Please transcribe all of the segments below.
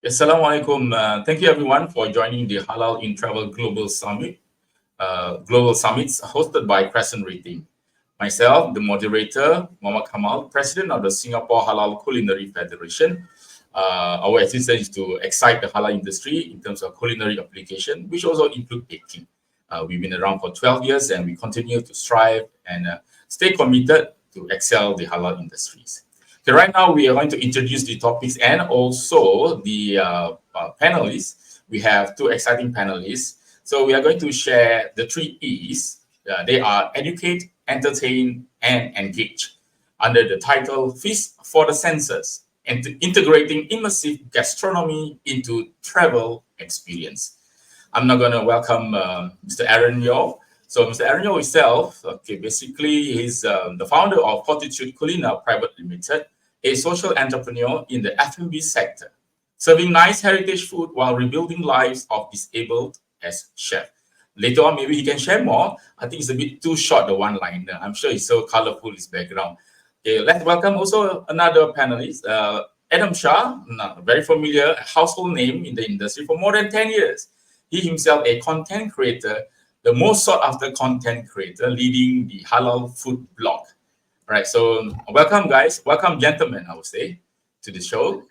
Assalamualaikum. Thank you everyone for joining the Halal in Travel Global Summits hosted by Crescent Rating. Myself, the moderator, Muhammad Kamal, president of the Singapore Halal Culinary Federation. Our assistance is to excite the halal industry in terms of culinary application, which also include baking. We've been around for 12 years and we continue to strive and stay committed to excel the halal industries. Okay, right now we are going to introduce the topics and also the panelists. We have two exciting panelists. So we are going to share the three E's. They are educate, entertain, and engage under the title Feast for the Senses and integrating immersive gastronomy into travel experience. I'm now going to welcome Mr. Yeoh. So Mr. Yeoh himself, basically he's the founder of Fortitude Culina Private Limited, a social entrepreneur in the F&B sector, serving nice heritage food while rebuilding lives of disabled as chef. Later on, maybe he can share more. I think it's a bit too short, the one-liner. I'm sure it's so colorful, his background. Okay, let's welcome also another panelist, Adam Shah, very familiar household name in the industry for more than 10 years. He himself a content creator, the most sought-after content creator, leading the halal food blog. All right, so welcome, guys. Welcome, gentlemen, I would say, to the show.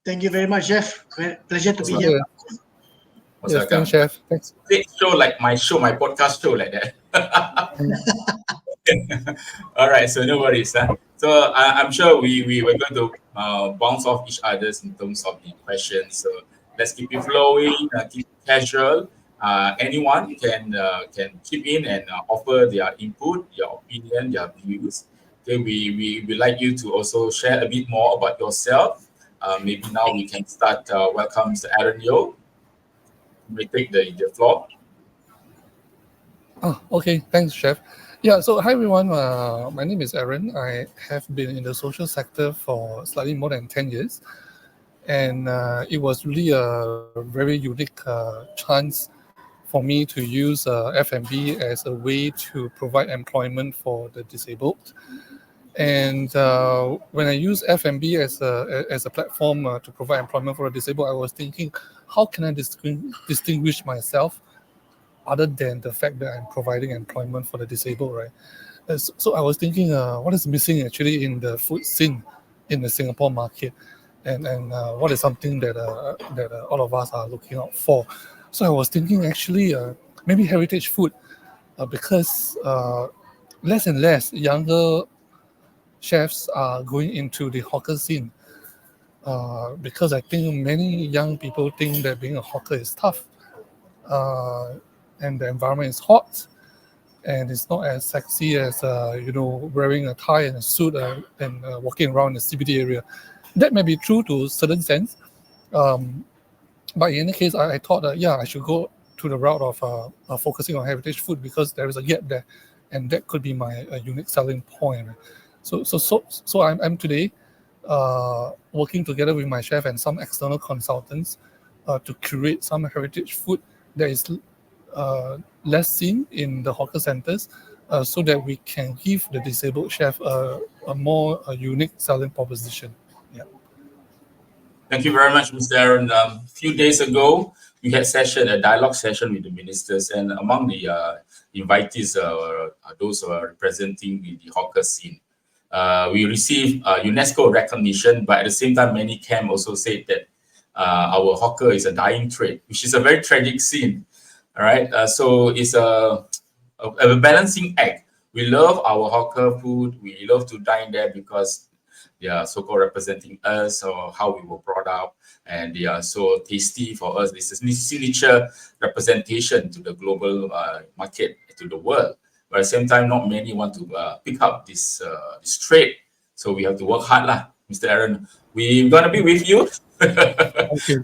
Thank you very much, Chef. Pleasure to be here. Yes, thanks, Chef. Thanks. Show like my podcast show like that. All right, so no worries. So I'm sure we were going to bounce off each other's in terms of the questions. So let's keep it flowing, keep it casual. Anyone can chip in and offer their input, their opinion, their views. Okay, we would like you to also share a bit more about yourself. Maybe now we can start. Welcome, Mr. Yeoh. You may take the floor. Oh, okay. Thanks, Chef. Yeah, so hi everyone. My name is Aaron. I have been in the social sector for slightly more than 10 years. And it was really a very unique chance for me to use F&B as a way to provide employment for the disabled. And when I use F&B as a platform to provide employment for the disabled, I was thinking, how can I distinguish myself other than the fact that I'm providing employment for the disabled, right? So I was thinking, what is missing actually in the food scene in the Singapore market, and what is something that all of us are looking out for. So I was thinking actually maybe heritage food, because less and less younger chefs are going into the hawker scene, because I think many young people think that being a hawker is tough, and the environment is hot, and it's not as sexy as wearing a tie and a suit and walking around the CBD area. That may be true to a certain sense, but in any case, I thought I should go to the route of focusing on heritage food because there is a gap there, and that could be my unique selling point. So I'm today working together with my chef and some external consultants to curate some heritage food that is less seen in the hawker centers, so that we can give the disabled chef a more unique selling proposition. Yeah. Thank you very much, Mr. Aaron. A few days ago, we had a dialogue session with the ministers, and among the invitees are those who are representing the hawker scene. We received UNESCO recognition, but at the same time, many camp also said that our hawker is a dying trade, which is a very tragic scene. All right, so it's a balancing act. We love our hawker food. We love to dine there because they are so-called representing us or how we were brought up, and they are so tasty for us. This is signature representation to the global market, to the world. But at the same time, not many want to pick up this trade. So we have to work hard, Mr. Aaron. We're gonna be with you.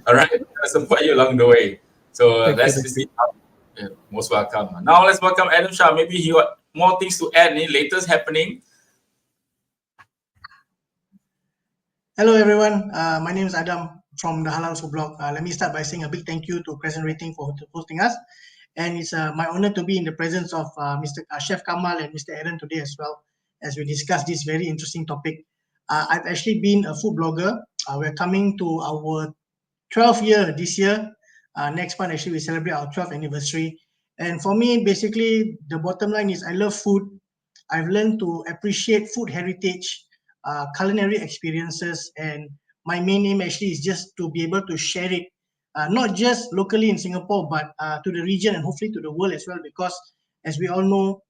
All right, I'll support you along the way. So let's see. Most welcome. Now let's welcome Adam Shah. Maybe he got more things to add. Any latest happening? Hello everyone. My name is Adam from the Halal Food Blog. Let me start by saying a big thank you to Crescent Rating for hosting us, and it's my honor to be in the presence of Mr. Chef Kamal and Mr. Aaron today as well, as we discuss this very interesting topic. I've actually been a food blogger. We're coming to our 12th year this year. Next month, actually, we celebrate our 12th anniversary. And for me, basically, the bottom line is I love food. I've learned to appreciate food heritage, culinary experiences, and my main aim actually is just to be able to share it, not just locally in Singapore, but to the region and hopefully to the world as well. Because as we all know,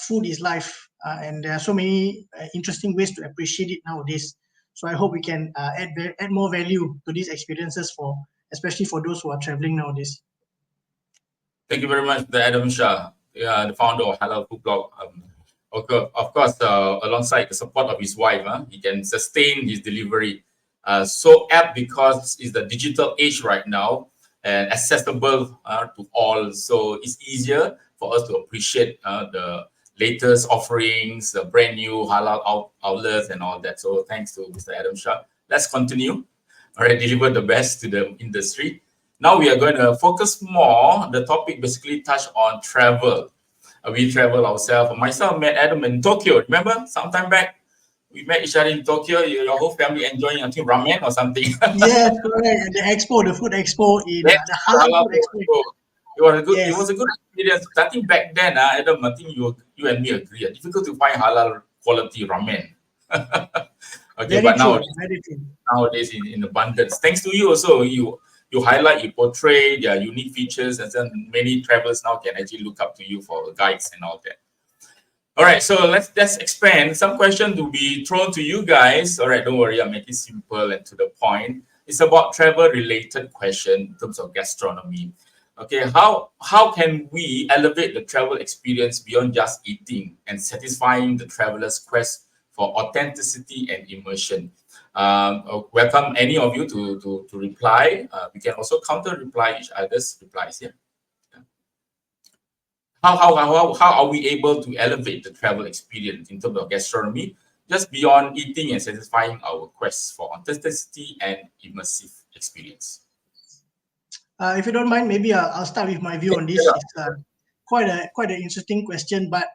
food is life, and there are so many interesting ways to appreciate it nowadays. So I hope we can add more value to these experiences for, especially for those who are traveling nowadays. Thank you very much, Adam Shah, the founder of Halal Food Blog. Of course, alongside the support of his wife, he can sustain his delivery. So apt because it's the digital age right now and accessible to all. So it's easier for us to appreciate the latest offerings, the brand new halal outlets and all that. So thanks to Mr. Adam Shah. Let's continue. All right, deliver the best to the industry. Now we are going to focus more. The topic basically touched on travel. We travel ourselves. Myself met Adam in Tokyo. Remember, sometime back, we met each other in Tokyo. Your whole family enjoying, I think, ramen or something. Yes, correct. At the expo, the food expo in the Halal Food Expo. It was a good. Yes. It was a good experience. Starting back then, Adam, I think you and me agree. It's difficult to find halal quality ramen. Okay, Very but true. Very true. nowadays in abundance. Thanks to you also, you highlight, you portray their unique features, and then many travelers now can actually look up to you for guides and all that. All right, so let's expand. Some questions will be thrown to you guys. All right, don't worry, I'll make it simple and to the point. It's about travel-related question in terms of gastronomy. Okay, how can we elevate the travel experience beyond just eating and satisfying the traveler's quest for authenticity and immersion? Welcome any of you to reply. We can also counter reply each other's replies here. How are we able to elevate the travel experience in terms of gastronomy just beyond eating and satisfying our quest for authenticity and immersive experience? If you don't mind, maybe I'll start with my view on this. It's quite an interesting question, but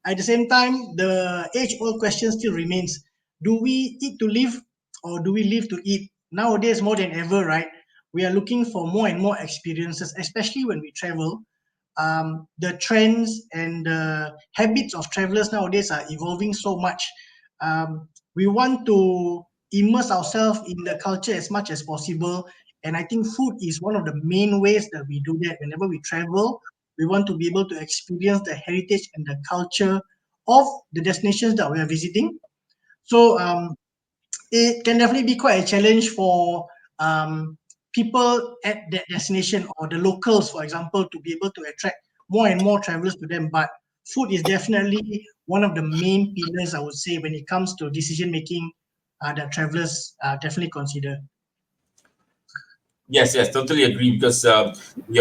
at the same time, the age-old question still remains: do we eat to live, or do we live to eat? Nowadays, more than ever, right? We are looking for more and more experiences, especially when we travel. The trends and the habits of travelers nowadays are evolving so much. We want to immerse ourselves in the culture as much as possible. And I think food is one of the main ways that we do that. Whenever we travel, we want to be able to experience the heritage and the culture of the destinations that we are visiting. So it can definitely be quite a challenge for people at that destination or the locals, for example, to be able to attract more and more travelers to them. But food is definitely one of the main pillars, I would say, when it comes to decision making that travelers definitely consider. Yes, totally agree because we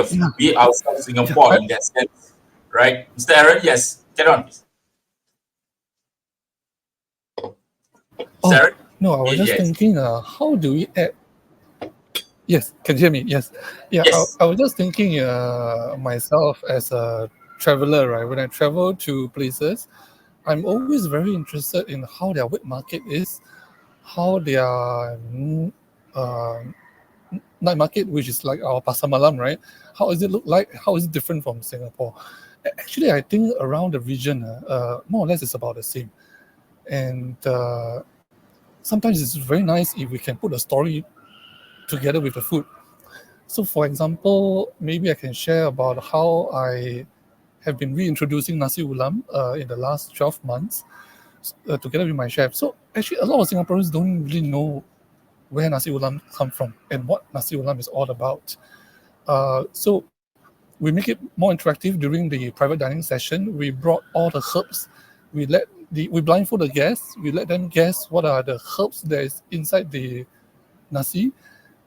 ourselves Singapore in that sense, right? Mr. Aaron, yes, get on. Mr. Aaron? No, I was just Yes. thinking, how do we add? Yes, can you hear me? Yes. Yeah, Yes. I was just thinking myself as a traveler, right? When I travel to places, I'm always very interested in how their wet market is, how their night market, which is like our pasar malam, right? How does it look like? How is it different from Singapore? Actually, I think around the region, more or less, it's about the same. And sometimes it's very nice if we can put a story together with the food. So, for example, maybe I can share about how I have been reintroducing nasi ulam in the last 12 months together with my chef. So, actually, a lot of Singaporeans don't really know where nasi ulam come from and what nasi ulam is all about. So we make it more interactive during the private dining session. We brought all the herbs. We blindfold the guests. We let them guess what are the herbs that is inside the nasi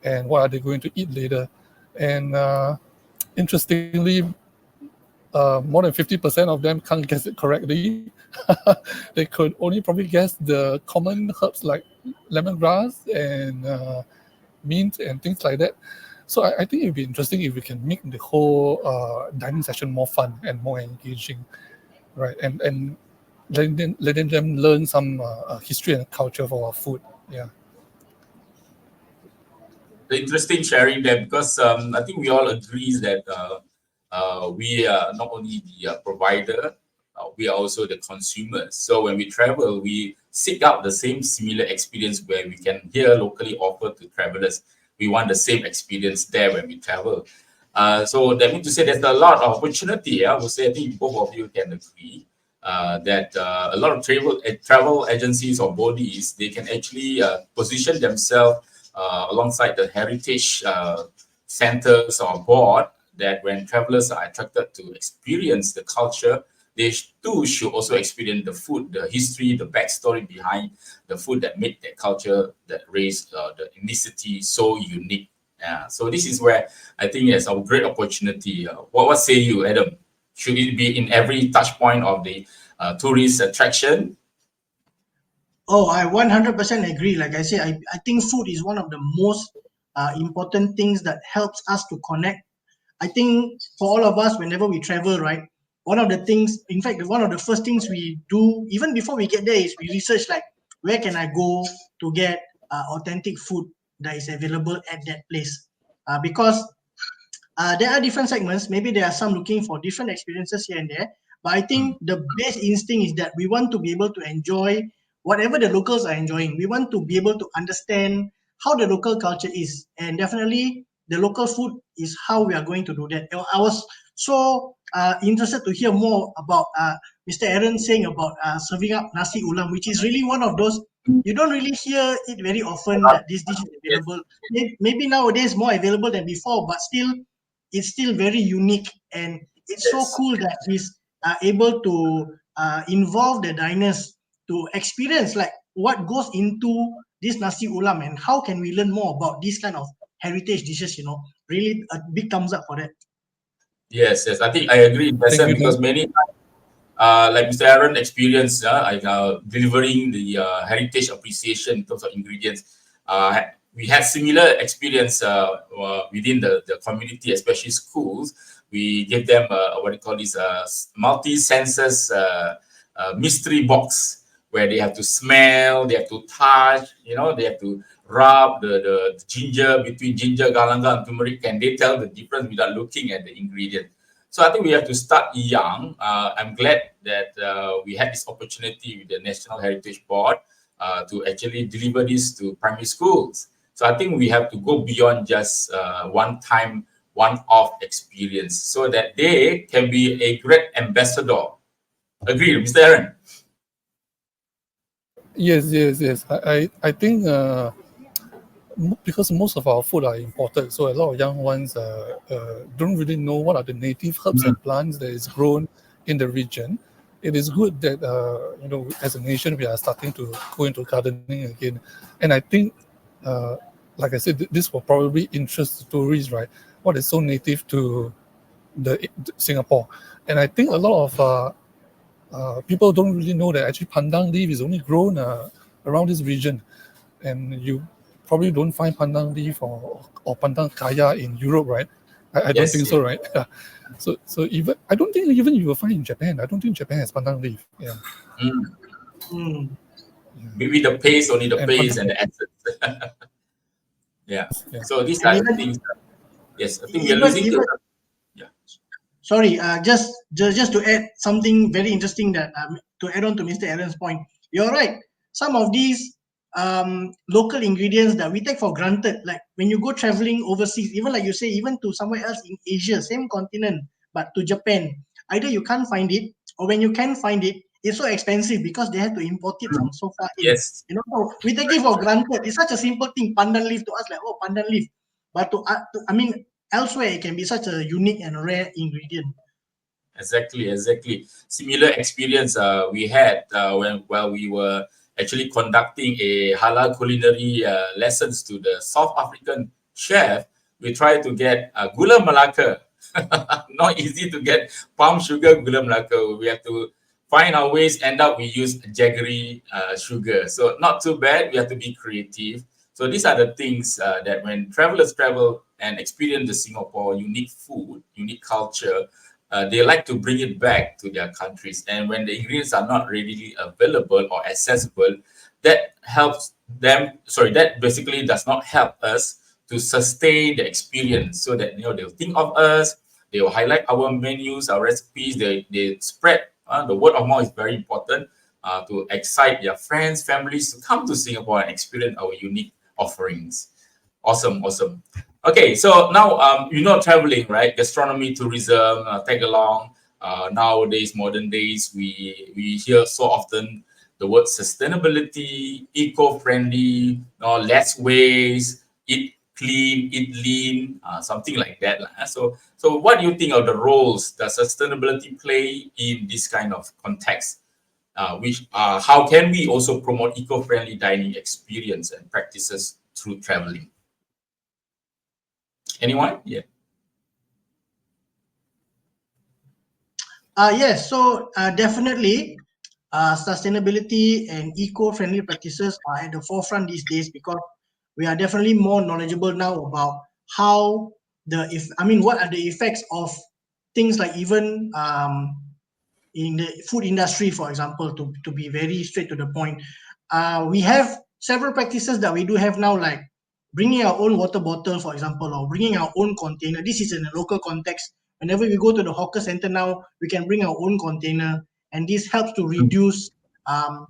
and what are they going to eat later. And interestingly, more than 50% of them can't guess it correctly. They could only probably guess the common herbs like lemongrass and mint and things like that. So I think it'd be interesting if we can make the whole dining session more fun and more engaging, right? And letting them learn some history and culture for our food. Yeah. Interesting sharing that, because I think we all agree that we are not only the provider, we are also the consumers. So when we travel, we seek out the same similar experience where we can here locally offer to travelers. We want the same experience there when we travel. So that means to say there's a lot of opportunity. I would say I think both of you can agree that a lot of travel agencies or bodies, they can actually position themselves alongside the heritage centers or board, that when travelers are attracted to experience the culture, they too should also experience the food, the history, the backstory behind the food that made that culture, that race, the ethnicity so unique. So this is where I think it's a great opportunity. What say you, Adam? Should it be in every touch point of the tourist attraction? Oh, I 100% agree. Like I say, I think food is one of the most important things that helps us to connect. I think for all of us, whenever we travel, right, one of the things, in fact, one of the first things we do, even before we get there, is we research like, where can I go to get authentic food that is available at that place? Because there are different segments. Maybe there are some looking for different experiences here and there. But I think the base instinct is that we want to be able to enjoy whatever the locals are enjoying. We want to be able to understand how the local culture is. And definitely the local food is how we are going to do that. I was so interested to hear more about Mr. Aaron saying about serving up nasi ulam, which is really one of those, you don't really hear it very often that this dish is Yes, available. Maybe nowadays more available than before, but still it's still very unique, and it's so yes. cool that he's able to involve the diners to experience like what goes into this nasi ulam, and how can we learn more about these kind of heritage dishes. Really a big thumbs up for that. Yes, yes. I think I agree in that Thank sense, you. because many like Mr. Aaron experienced delivering the heritage appreciation in terms of ingredients. We had similar experience within the community, especially schools. We give them what we call this multi-senses mystery box, where they have to smell, they have to touch, they have to rub the ginger, between ginger, galangal, and turmeric, and they tell the difference without looking at the ingredient. So I think we have to start young. I'm glad that we had this opportunity with the National Heritage Board to actually deliver this to primary schools. So I think we have to go beyond just one-time, one-off experience, so that they can be a great ambassador. Agreed, Mr. Aaron? Yes. I think because most of our food are imported, so a lot of young ones don't really know what are the native herbs and plants that is grown in the region. It is good that as a nation we are starting to go into gardening again, and I think, like I said, this will probably interest tourists, right? What is so native to Singapore, and I think a lot of people don't really know that actually pandan leaf is only grown around this region, and you probably don't find pandan leaf or pandan kaya in Europe, right? I don't Yes, think yes. so, right? Yeah. So even I don't think even you will find in Japan. I don't think Japan has pandan leaf. Yeah. Mm. Maybe the pace, only the And pace and the essence. Yeah. yeah. So these And are the even things. Yes, I think we are even losing the. even Yeah. sorry, just to add something very interesting, that to add on to Mr. Aaron's point, you're right. Some of these local ingredients that we take for granted, like when you go traveling overseas, even like you say, even to somewhere else in Asia, same continent, but to Japan, either you can't find it, or when you can find it, it's so expensive because they have to import it from so far in. Yes. So we take it for granted. It's such a simple thing, pandan leaf, to us, like, oh, pandan leaf, but I mean, elsewhere it can be such a unique and rare ingredient. Exactly. Similar experience we had while we were actually conducting a halal culinary lessons to the South African chef. We tried to get gula melaka. Not easy to get palm sugar gula melaka. We have to find our ways. End up we use jaggery sugar. So not too bad. We have to be creative. So these are the things that when travelers travel and experience the Singapore unique food, unique culture, they like to bring it back to their countries. And when the ingredients are not readily available or accessible, that helps them. Sorry, that basically does not help us to sustain the experience. So that they'll think of us, they will highlight our menus, our recipes. They spread. The word of mouth is very important to excite their friends, families to come to Singapore and experience our unique offerings. Awesome, awesome. Okay, so now traveling, right? Gastronomy, tourism, tag along. Nowadays, modern days, we hear so often the word sustainability, eco-friendly, less waste, eat clean, eat lean, something like that. So what do you think of the roles that sustainability play in this kind of context? How can we also promote eco-friendly dining experience and practices through traveling? Anyone? Yeah. Yes, so definitely sustainability and eco-friendly practices are at the forefront these days because we are definitely more knowledgeable now about how what are the effects of things like even in the food industry, for example, to be very straight to the point. We have several practices that we do have now, like bringing our own water bottle, for example, or bringing our own container. This is in a local context. Whenever we go to the hawker center now, we can bring our own container, and this helps to reduce um,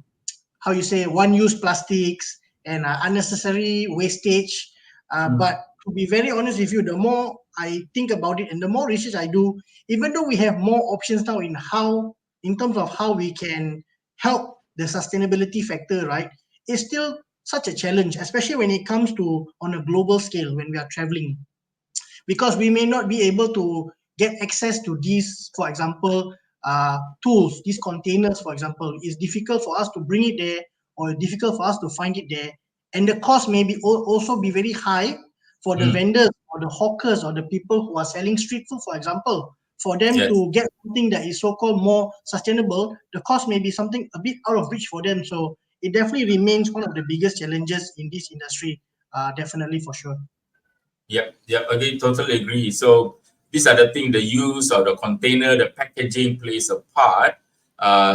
how you say one-use plastics and unnecessary wastage. But to be very honest with you, the more I think about it and the more research I do, even though we have more options now in terms of how we can help the sustainability factor, right? It's still such a challenge, especially when it comes to on a global scale when we are traveling, because we may not be able to get access to these, for example, tools, these containers, for example. It's difficult for us to bring it there or difficult for us to find it there. And the cost may be also be very high for the vendors or the hawkers or the people who are selling street food, for example. For them Yes. to get something that is so-called more sustainable, the cost may be something a bit out of reach for them. So it definitely remains one of the biggest challenges in this industry, definitely for sure. Yep. Yep. Okay. Totally agree. So these are the things: the use of the container, the packaging plays a part.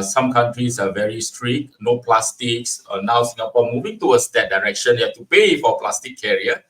Some countries are very strict, no plastics. Now Singapore moving towards that direction. You have to pay for plastic carrier,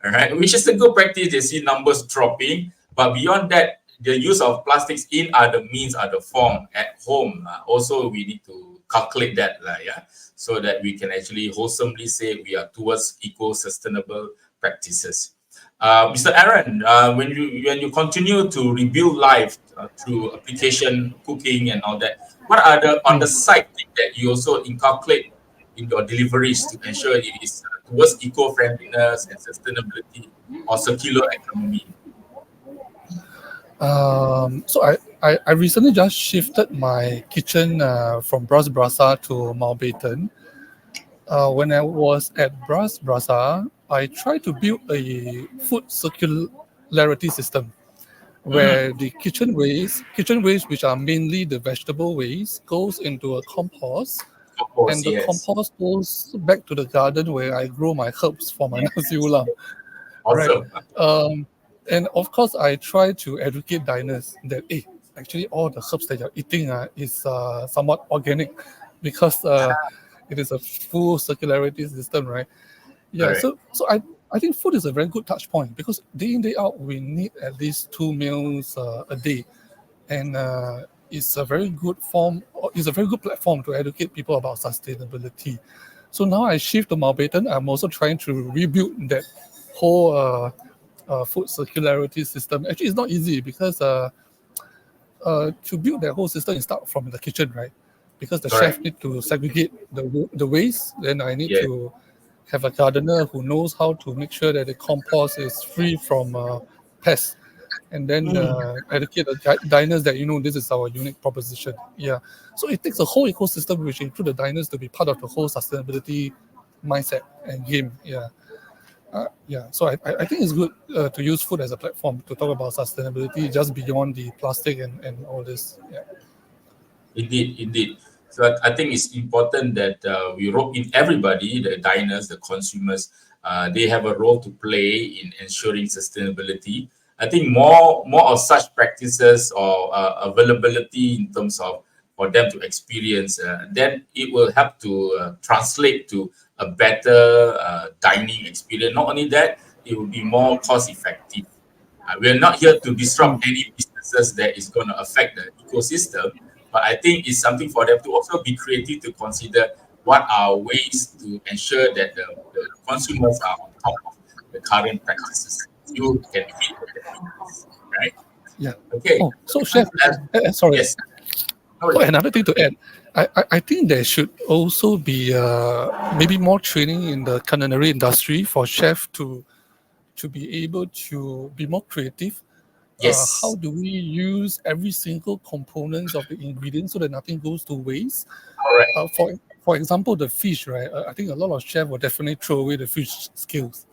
all right, which is a good practice. They see numbers dropping, but beyond that, the use of plastics in other means, other form at home. Also, we need to calculate that, yeah, so that we can actually wholesomely say we are towards eco-sustainable practices. Mr. Aaron, when you continue to rebuild life through application, cooking, and all that, what are the on the side things that you also inculcate in your deliveries to ensure it is towards eco-friendliness and sustainability or circular economy? So I recently just shifted my kitchen from Bras Brasa to Mountbatten. When I was at Bras Brasa, I tried to build a food circularity system where the kitchen waste, which are mainly the vegetable waste, goes into a compost, Of course, and the yes. compost goes back to the garden where I grow my herbs for my nasi ulam. Right. Awesome. Um, and of course, I try to educate diners that, hey, actually, all the herbs that you're eating is somewhat organic because it is a full circularity system, right? Yeah. Correct. So I think food is a very good touch point because day in day out we need at least 2 meals a day, and it's a very good form. It's a very good platform to educate people about sustainability. So now I shift to Mountbatten. I'm also trying to rebuild that whole food circularity system. Actually, it's not easy because to build that whole system, you start from the kitchen, right? Because the chef Correct. need to segregate the waste. Then I need Yeah. to have a gardener who knows how to make sure that the compost is free from pests, and then educate the diners that this is our unique proposition. Yeah, so it takes a whole ecosystem, which include the diners, to be part of the whole sustainability mindset and game. Yeah. Yeah, so I think it's good to use food as a platform to talk about sustainability just beyond the plastic and all this. Yeah. Indeed, indeed. So I think it's important that we rope in everybody, the diners, the consumers. They have a role to play in ensuring sustainability. I think more of such practices or availability in terms of for them to experience, then it will help to translate to a better dining experience. Not only that, it will be more cost effective. We are not here to disrupt any businesses that is going to affect the ecosystem, but I think it's something for them to also be creative to consider what are ways to ensure that the consumers are on top of the current practices. You can fit the needs, right? Yeah. Okay. Oh, so chef, Uh, sorry. yes. Oh, another thing to add, I think there should also be maybe more training in the culinary industry for chef to be able to be more creative. How Yes. do we use every single components of the ingredients so that nothing goes to waste? All right. For example, the fish, right? I think a lot of chefs will definitely throw away the fish scales,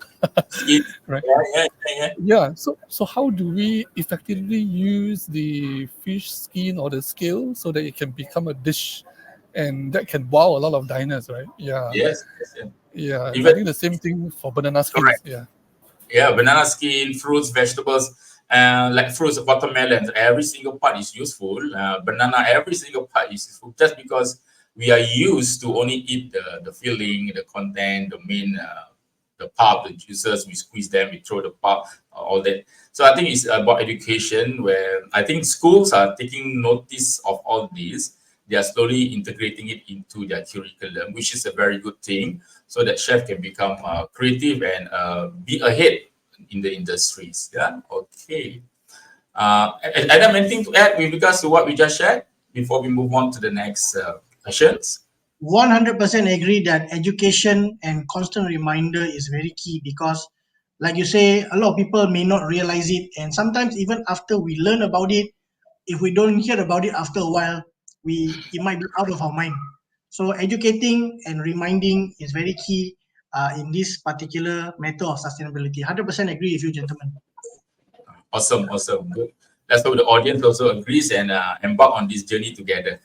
Skills. right? Yeah. Yeah. So how do we effectively use the fish skin or the scale so that it can become a dish, and that can wow a lot of diners, right? Yeah. Yes. Yeah. I Even think the same thing for banana skins. correct. Yeah. Yeah, banana skin, fruits, vegetables, like fruits, watermelons, every single part is useful. Banana, every single part is useful just because we are used to only eat the filling, the content, the main, the pulp, the juices, we squeeze them, we throw the pulp, all that. So I think it's about education where I think schools are taking notice of all this. They are slowly integrating it into their curriculum, which is a very good thing so that chef can become creative and be ahead in the industries. Yeah. Okay. Adam, anything to add with regards to what we just shared before we move on to the next questions? 100% agree that education and constant reminder is very key because, like you say, a lot of people may not realize it. And sometimes, even after we learn about it, if we don't hear about it after a while, it might be out of our mind. So, educating and reminding is very key in this particular matter of sustainability. 100% agree with you, gentlemen. Awesome. Good. Let's hope the audience also agrees and embark on this journey together.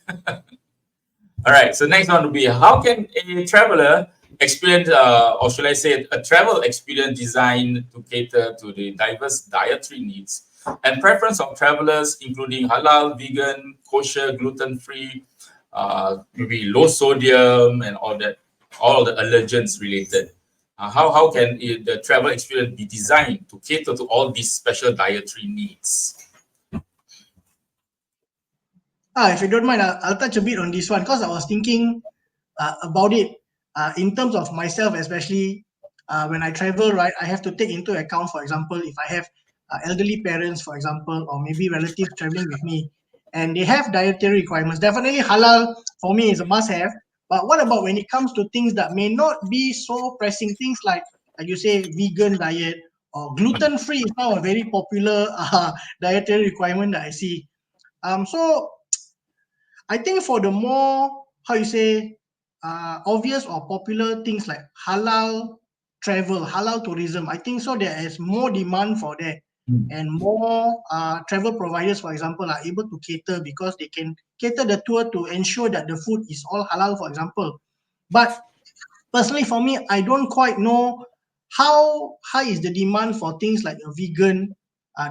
All right. So next one will be how can a traveler experience, or should I say, a travel experience designed to cater to the diverse dietary needs and preference of travelers, including halal, vegan, kosher, gluten-free, maybe low sodium, and all the allergens related. How can the travel experience be designed to cater to all these special dietary needs? If you don't mind, I'll touch a bit on this one because I was thinking about it in terms of myself, especially when I travel, right? I have to take into account, for example, if I have elderly parents, for example, or maybe relatives traveling with me, and they have dietary requirements. Definitely, halal for me is a must-have. But what about when it comes to things that may not be so pressing? Things like you say, vegan diet or gluten-free is now a very popular dietary requirement that I see. So I think for the more, how you say, obvious or popular things like halal travel, halal tourism, I think so there is more demand for that. Mm, And more travel providers, for example, are able to cater because they can cater the tour to ensure that the food is all halal, for example. But personally, for me, I don't quite know how high is the demand for things like a vegan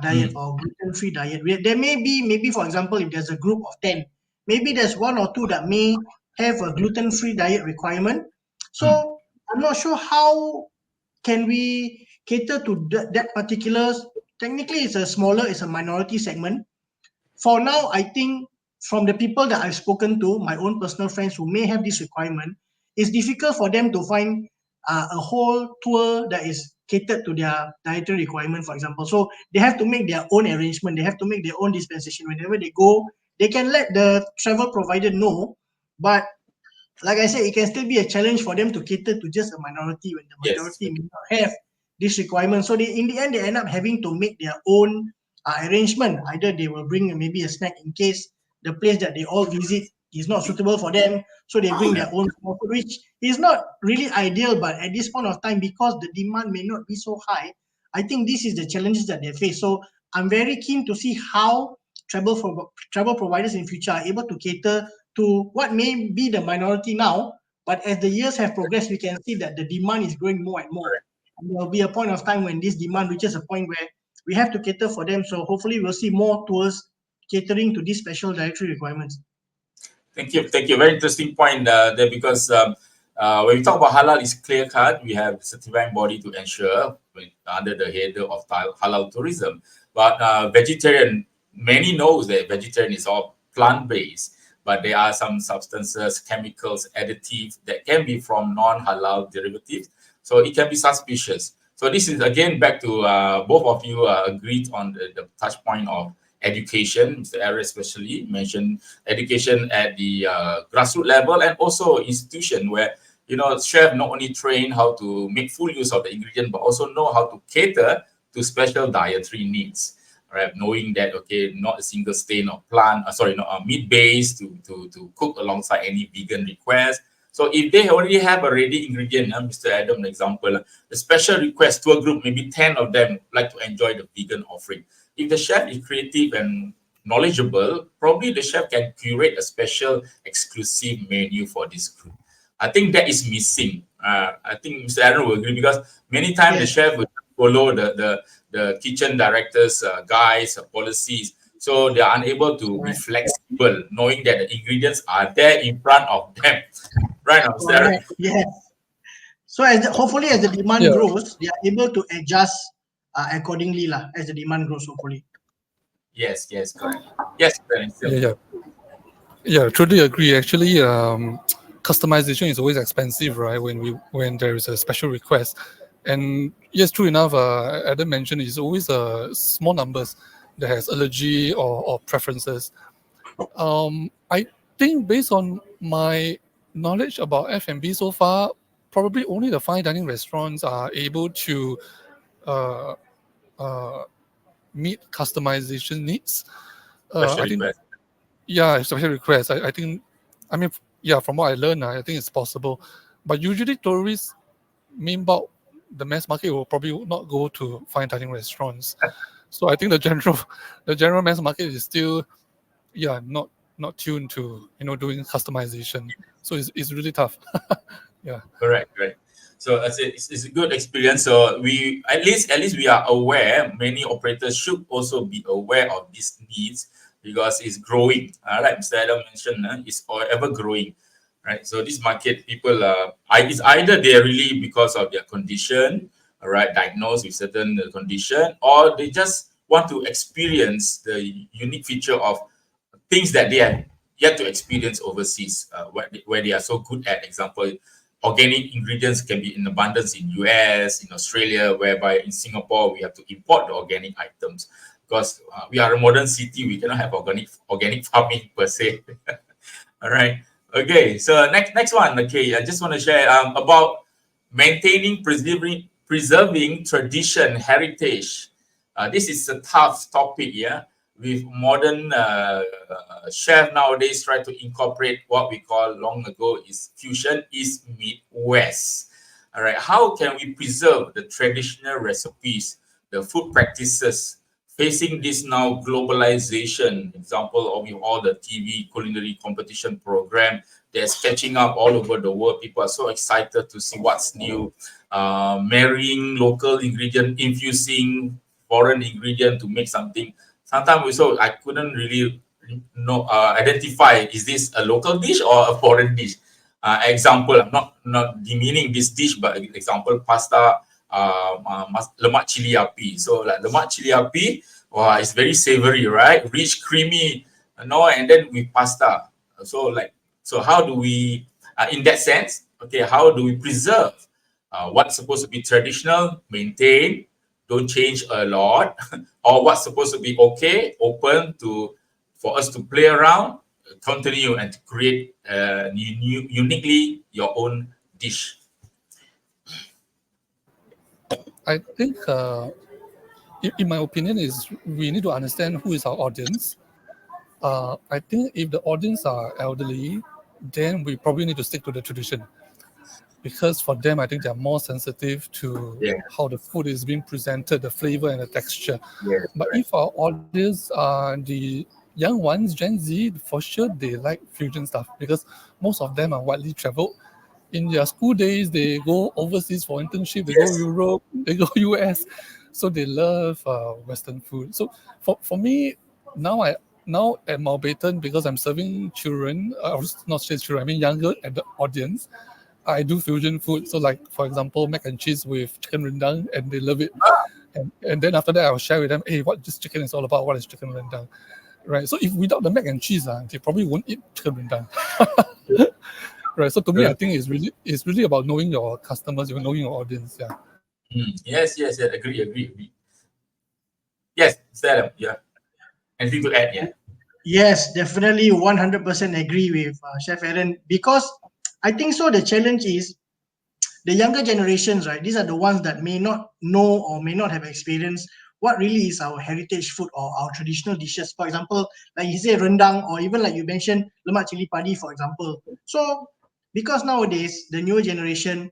diet mm, or gluten-free diet. There may be, maybe for example, if there's a group of 10, maybe there's one or two that may have a gluten-free diet requirement. mm, So I'm not sure how can we cater to that particular. Technically, it's a minority segment. For now, I think from the people that I've spoken to, my own personal friends who may have this requirement, it's difficult for them to find a whole tour that is catered to their dietary requirement, for example. So they have to make their own arrangement. They have to make their own dispensation. Whenever they go, they can let the travel provider know, but like I said, it can still be a challenge for them to cater to just a minority when the yes. majority may not have this requirement. So in the end, they end up having to make their own arrangement. Either they will bring maybe a snack in case the place that they all visit is not suitable for them. So they bring Yeah. their own small food, which is not really ideal. But at this point of time, because the demand may not be so high, I think this is the challenges that they face. So I'm very keen to see how travel providers in future are able to cater to what may be the minority now, but as the years have progressed, we can see that the demand is growing more and more. And there will be a point of time when this demand reaches a point where we have to cater for them. So hopefully we'll see more tours catering to these special dietary requirements. Thank you. Thank you. Very interesting point there because when we talk about halal, it's clear cut. We have certifying body to ensure under the header of halal tourism. But vegetarian, many knows that vegetarian is all plant based, but there are some substances, chemicals, additives that can be from non-halal derivatives. So it can be suspicious. So this is again back to both of you agreed on the touch point of education. Mr. Aaron especially mentioned education at the grassroots level and also institution where chef not only train how to make full use of the ingredient but also know how to cater to special dietary needs, right? Knowing that not a single stain of meat based to cook alongside any vegan request. So if they already have a ready ingredient, Mr. Adam, example, a special request to a group, maybe 10 of them like to enjoy the vegan offering. If the chef is creative and knowledgeable, probably the chef can curate a special exclusive menu for this group. I think that is missing. I think Mr. Aaron will agree because many times the chef will follow the kitchen director's guides, policies. So they are unable to be flexible, knowing that the ingredients are there in front of them. Right now, Mr. Aaron? Yes. So hopefully as the demand grows, they are able to adjust accordingly as the demand grows, hopefully. Yes, correct. Yes, yeah, truly agree. Actually, customization is always expensive, right? When there is a special request, and yes, true enough. Adam mentioned it's always small numbers that has allergy or preferences. I think based on my knowledge about F&B so far, probably only the fine dining restaurants are able to meet customization needs. I think, special request. I think, from what I learned, I think it's possible. But usually tourists, main bulk, the mass market will probably not go to fine dining restaurants. So I think the general mass market is still, not tuned to doing customization. So it's really tough. Yeah. Correct. So it's a good experience. So we at least we are aware. Many operators should also be aware of these needs because it's growing. Like Mr. Adam mentioned, it's ever growing. Right. So this market people it's either they're really because of their condition, diagnosed with certain condition, or they just want to experience the unique feature of things that they have yet to experience overseas, where they are so good at. Example, organic ingredients can be in abundance in US, in Australia, whereby in Singapore we have to import the organic items because we are a modern city. We cannot have organic farming per se. All right. Okay. So next one. Okay, I just want to share about maintaining, preserving tradition, heritage. This is a tough topic. Yeah. With modern chef nowadays try to incorporate what we call long ago is fusion, East meet West. All right, how can we preserve the traditional recipes, the food practices, facing this now globalization? Example of all the TV culinary competition program that's catching up all over the world. People are so excited to see what's new, marrying local ingredient, infusing foreign ingredient to make something. Sometimes also I couldn't really identify, is this a local dish or a foreign dish? Example, I'm not demeaning this dish, but example, pasta, lemak cili api. So like lemak cili api, it's very savory, right? Rich, creamy, and then with pasta. So how do we, in that sense, how do we preserve what's supposed to be traditional, maintain, don't change a lot, or what's supposed to be open for us to play around, continue and to create uniquely your own dish? I think, in my opinion, is we need to understand who is our audience. I think if the audience are elderly, then we probably need to stick to the tradition. Because for them, I think they're more sensitive to how the food is being presented, the flavor and the texture. But if our audience are the young ones, Gen Z, for sure they like fusion stuff because most of them are widely traveled. In their school days, they go overseas for internship, they go Europe, they go US. so they love Western food. So for me now at Mountbatten, because I'm serving children, not just children, I mean younger at the audience, I do fusion food. So like for example, mac and cheese with chicken rendang, and they love it. And then after that, I'll share with them, hey, what this chicken is all about. What is chicken rendang? Right. So if without the mac and cheese, they probably won't eat chicken rendang. Right. So to me, I think it's really about knowing your customers, knowing your audience. Yeah. Yes. Agree. Yes, Sarah. Yeah. Anything to add? Yeah. Yes, definitely 100% agree with Chef Aaron, because I think so. The challenge is the younger generations, right? These are the ones that may not know or may not have experienced what really is our heritage food or our traditional dishes. For example, like you say, rendang, or even like you mentioned, lemak cili padi, for example. So, because nowadays, the newer generation,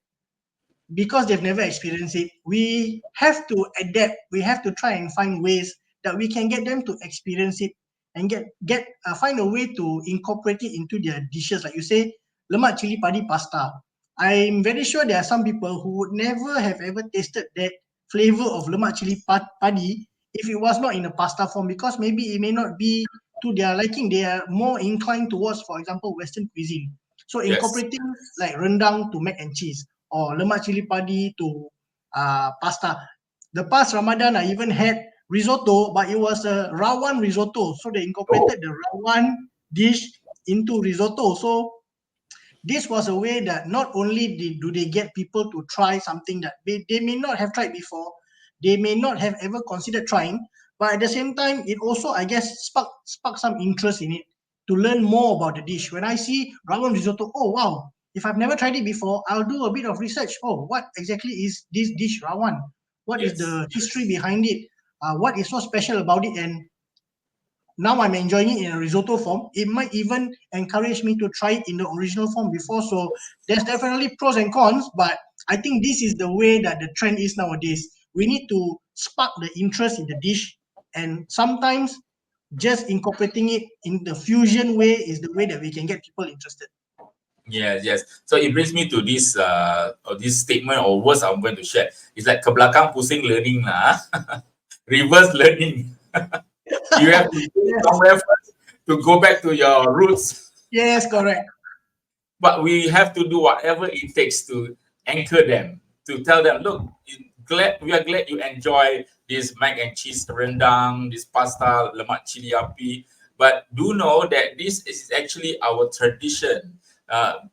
because they've never experienced it, we have to adapt. We have to try and find ways that we can get them to experience it and find a way to incorporate it into their dishes. Like you say, lemak cili padi pasta. I'm very sure there are some people who would never have ever tasted that flavor of lemak cili padi if it was not in a pasta form, because maybe it may not be to their liking. They are more inclined towards, for example, Western cuisine. So Yes. incorporating like rendang to mac and cheese, or lemak cili padi to pasta. The past Ramadan, I even had risotto, but it was a rawan risotto. So they Oh, incorporated the rawan dish into risotto. So this was a way that not only do they get people to try something that they may not have tried before, they may not have ever considered trying, but at the same time, it also, I guess, spark some interest in it to learn more about the dish. When I see ramen risotto, oh wow, if I've never tried it before, I'll do a bit of research. Oh, what exactly is this dish rawan? What is yes. the history behind it? What is so special about it? And now I'm enjoying it in a risotto form. It might even encourage me to try it in the original form before. So there's definitely pros and cons, but I think this is the way that the trend is nowadays. We need to spark the interest in the dish, and sometimes just incorporating it in the fusion way is the way that we can get people interested. Yes. So it brings me to this statement or words I'm going to share. It's like ke belakang pusing learning lah. Reverse learning. You have to go Yes, somewhere first to go back to your roots. yes, correct. But we have to do whatever it takes to anchor them, to tell them, look, we are glad you enjoy this mac and cheese rendang, this pasta, lemak cili api. But do know that this is actually our tradition.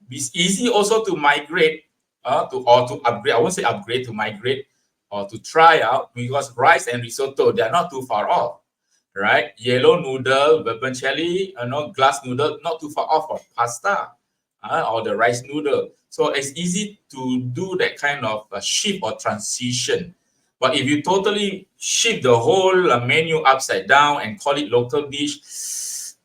It's easy also to migrate to upgrade. I won't say upgrade, to migrate or to try out, because rice and risotto, they are not too far off, right? Yellow noodle, vermicelli, glass noodle, not too far off from pasta or the rice noodle. So it's easy to do that kind of shift or transition. But if you totally shift the whole menu upside down and call it local dish,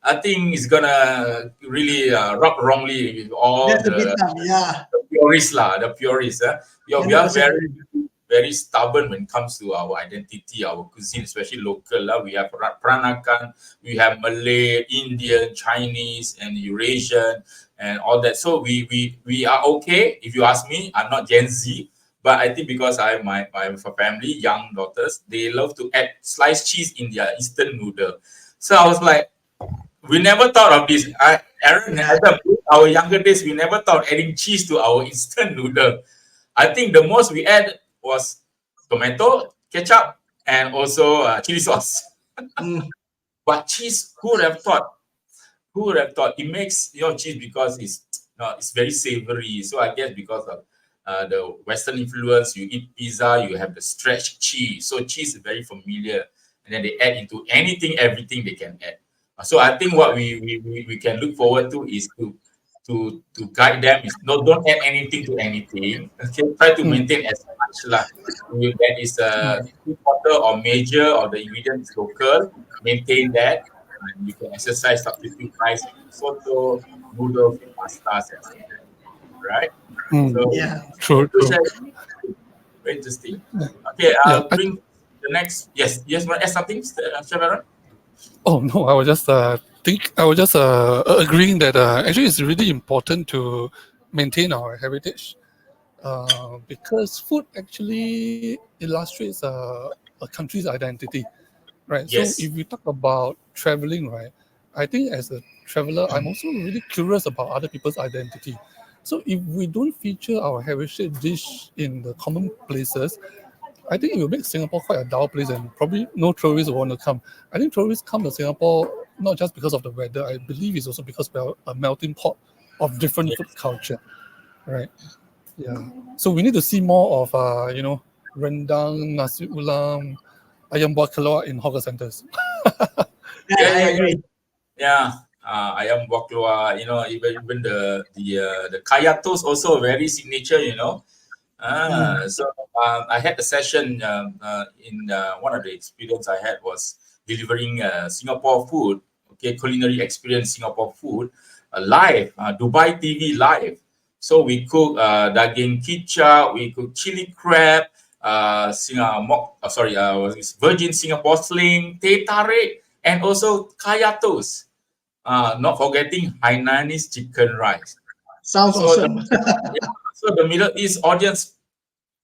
I think it's gonna really rub wrongly with all That's a bit the tough. Yeah, purists lah, the purists. We are 100% very agree. very stubborn when it comes to our identity, our cuisine, especially local. We have Peranakan, we have Malay, Indian, Chinese, and Eurasian, and all that. So we are okay. If you ask me, I'm not Gen Z, but I think because I have my family, young daughters, they love to add sliced cheese in their instant noodle. So I was like, we never thought of this. Aaron, Yeah, our younger days, we never thought adding cheese to our instant noodle. I think the most we add was tomato, ketchup, and also chili sauce. mm, But cheese, who would have thought? Who would have thought? It makes cheese because it's very savory. So I guess because of the Western influence, you eat pizza, you have the stretched cheese. So cheese is very familiar, and then they add into anything, everything they can add. So I think what we can look forward to is to guide them is don't add anything to anything. Okay, try to Mm. maintain as much lah. That is a quarter or major or the ingredients local. Maintain that, and you can exercise substitute rice, risotto, noodles, pastas, and all that. Right. Mm. So yeah. to True. share, very interesting. Okay, Yeah. I'll bring the next. Yes. Want to add something, Chef Aaron? Oh no, I was just agreeing that actually it's really important to maintain our heritage because food actually illustrates a country's identity, right? Yes. So if we talk about traveling, right, I think as a traveler, I'm also really curious about other people's identity. So if we don't feature our heritage dish in the common places, I think it will make Singapore quite a dull place, and probably no tourists will want to come. I think tourists come to Singapore not just because of the weather. I believe it's also because we're a melting pot of different food culture, right? Yeah. So we need to see more of rendang, nasi ulam, ayam buah keluak in hawker centers. Yeah, I agree. Yeah, ayam buah keluar, even the kaya toast also very signature, So I had a session in one of the experience I had was delivering Singapore food, okay, culinary experience Singapore food live, Dubai TV live. So we cook daging kicap, we cook chili crab, virgin Singapore sling, teh tarik, and also kaya toast. Not forgetting Hainanese chicken rice. Sounds So the awesome. so the Middle East audience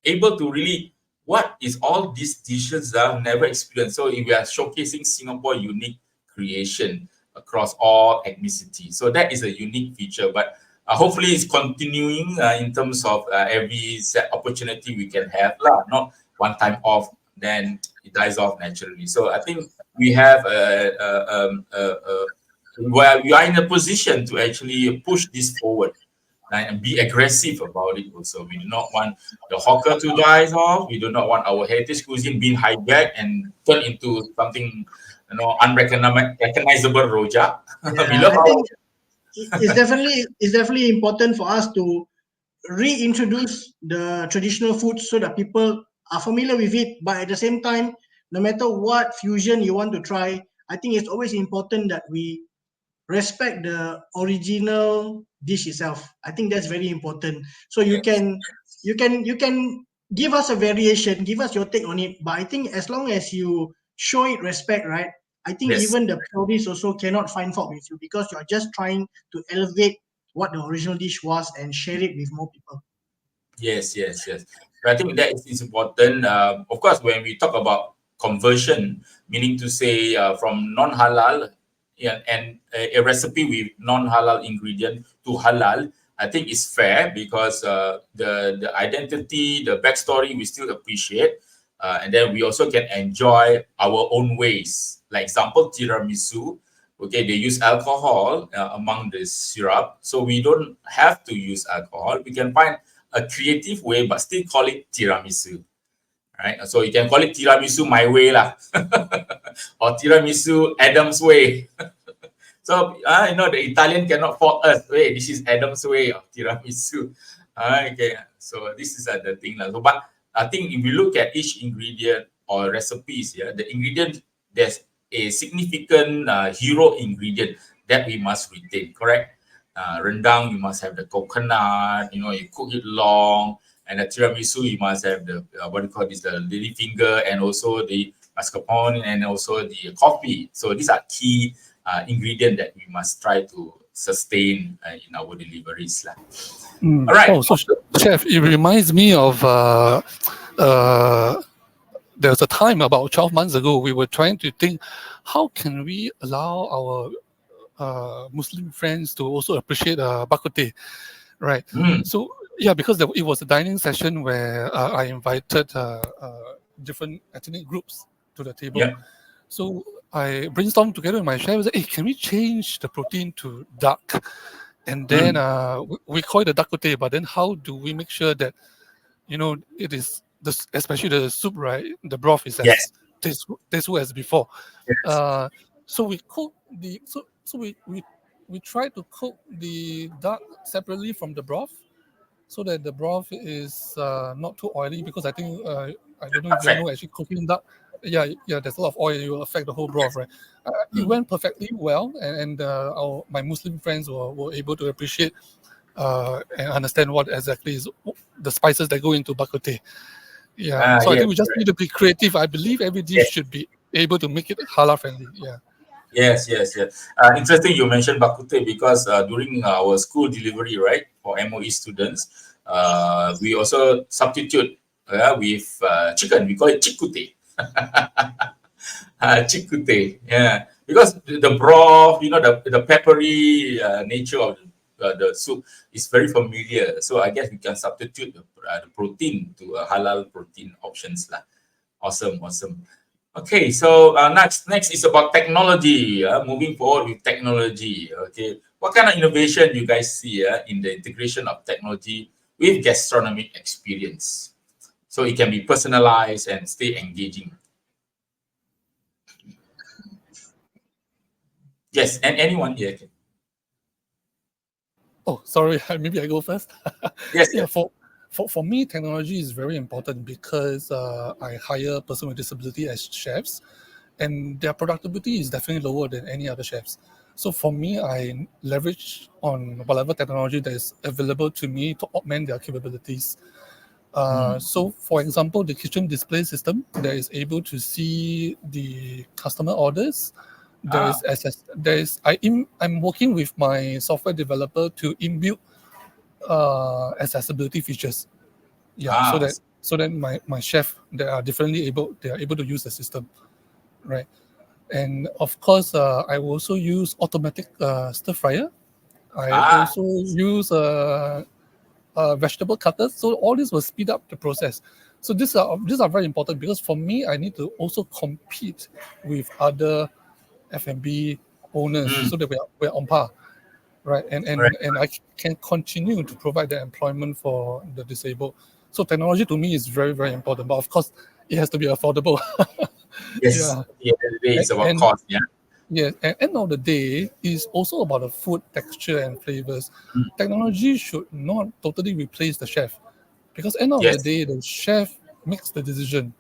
able to really what is all these dishes that I've never experienced. So we are showcasing Singapore unique creation across all ethnicity. So that is a unique feature. But hopefully it's continuing in terms of every set opportunity we can have, lah. Not one time off, then it dies off naturally. So I think we have where we are in a position to actually push this forward and be aggressive about it also. We do not want the hawker to die off. We do not want our heritage cuisine being hijacked and turned into something, unrecognizable rojak. We Yeah, love I our think it's definitely important for us to reintroduce the traditional foods so that people are familiar with it. But at the same time, no matter what fusion you want to try, I think it's always important that we respect the original dish itself. I think that's very important. So you yes, can you can give us a variation, give us your take on it. But I think as long as you show it respect, right? I think yes, even the purists also cannot find fault with you because you're just trying to elevate what the original dish was and share it with more people. yes. I think that is important. Of course, when we talk about conversion, meaning to say from non-halal, yeah, and a recipe with non-halal ingredient to halal, I think is fair because the identity, the backstory, we still appreciate, and then we also can enjoy our own ways. Like example, tiramisu. Okay, they use alcohol among the syrup, so we don't have to use alcohol. We can find a creative way, but still call it tiramisu, right? So you can call it tiramisu my way lah, or tiramisu Adam's way. So the Italian cannot fault us. Wait, this is Adam's way of tiramisu. Okay, so this is the thing lah. So, but I think if we look at each ingredient or recipes, yeah, the ingredient there's a significant hero ingredient that we must retain. Correct? Rendang, you must have the coconut. You cook it long, and the tiramisu, you must have the what do you call this, the lady finger, and also the mascarpone, and also the coffee. So these are key ingredient that we must try to sustain in our deliveries lah. All right. Oh, so chef, it reminds me of there's a time about 12 months ago we were trying to think how can we allow our Muslim friends to also appreciate bak kut teh, right? So yeah, because it was a dining session where I invited different ethnic groups to the table. Yeah. So I brainstormed together with my chef. I said, hey, can we change the protein to duck? And then we call it the duck kut, but then how do we make sure that, it is, especially the soup, right? The broth is Yes. as tasteful as before. Yes. So we cook we try to cook the duck separately from the broth so that the broth is not too oily, because I think I don't know if you know, actually cooking duck, there's a lot of oil, it will affect the whole broth, right? It went perfectly well, and my Muslim friends were able to appreciate and understand what exactly is the spices that go into bak kut teh. So I think we just need to be creative. I believe every dish should be able to make it halal friendly. Yes. Interesting you mentioned bak kut teh because during our school delivery, right, for MOE students, we also substitute with chicken. We call it chik kut teh. Chikute, yeah, because the broth, the peppery nature of the soup is very familiar. So I guess we can substitute the protein to halal protein options lah. Awesome, awesome. Okay, so next is about technology. Moving forward with technology. Okay, what kind of innovation you guys see in the integration of technology with gastronomic experience? So it can be personalized and stay engaging. Yes, and anyone here. Oh, sorry, maybe I go first. Yes, Yeah, yes. for me, technology is very important because I hire person with disability as chefs, and their productivity is definitely lower than any other chefs. So for me, I leverage on whatever technology that is available to me to augment their capabilities. So, for example, the kitchen display system that is able to see the customer orders. There Ah, is SS, there is I'm working with my software developer to inbuild accessibility features. Yeah, so ah, that my chef they are able to use the system, right? And of course, I will also use automatic stir fryer. I ah, also use vegetable cutters. So all this will speed up the process. So these are very important because for me, I need to also compete with other F&B owners mm, so that we're on par, right? right. And I can continue to provide the employment for the disabled. So technology to me is very, very important. But of course, it has to be affordable. Yes, Yeah. at the end of the day, it's about And cost. Yeah. yeah, at end of the day, is also about the food texture and flavors. Mm, Technology should not totally replace the chef, because end of the yes. day, the chef makes the decision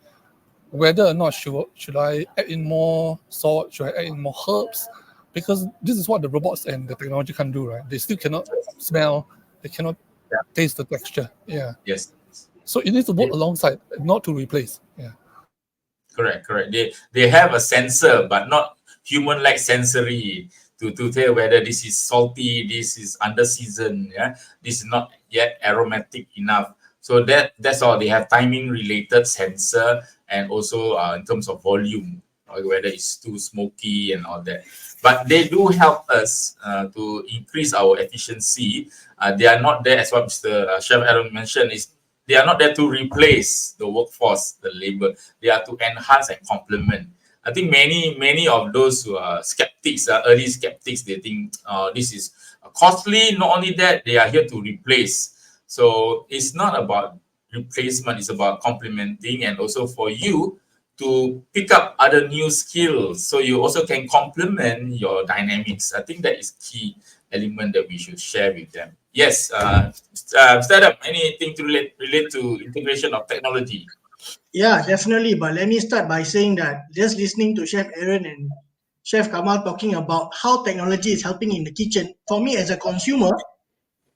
whether or not should I add in more salt, should I add in more herbs, because this is what the robots and the technology can do, right? They still cannot smell, they cannot Yeah. taste the texture. Yeah, Yes. so it needs to work They- alongside, not to replace. Yeah. correct. Correct. They have a sensor, but not human-like sensory to tell whether this is salty, this is under seasoned. Yeah. This is not yet aromatic enough. So that's all. They have timing related sensor and also in terms of volume, whether it's too smoky and all that. But they do help us to increase our efficiency. They are not there, as what Mr. Chef Aaron mentioned, is they are not there to replace the workforce, the labor. They are to enhance and complement. I think many of those who are skeptics, early skeptics, they think this is costly. Not only that, they are here to replace. So it's not about replacement; it's about complementing, and also for you to pick up other new skills, so you also can complement your dynamics. I think that is key element that we should share with them. Yes, startup, anything to relate to integration of technology? Yeah, definitely. But let me start by saying that just listening to Chef Aaron and Chef Kamal talking about how technology is helping in the kitchen, for me as a consumer,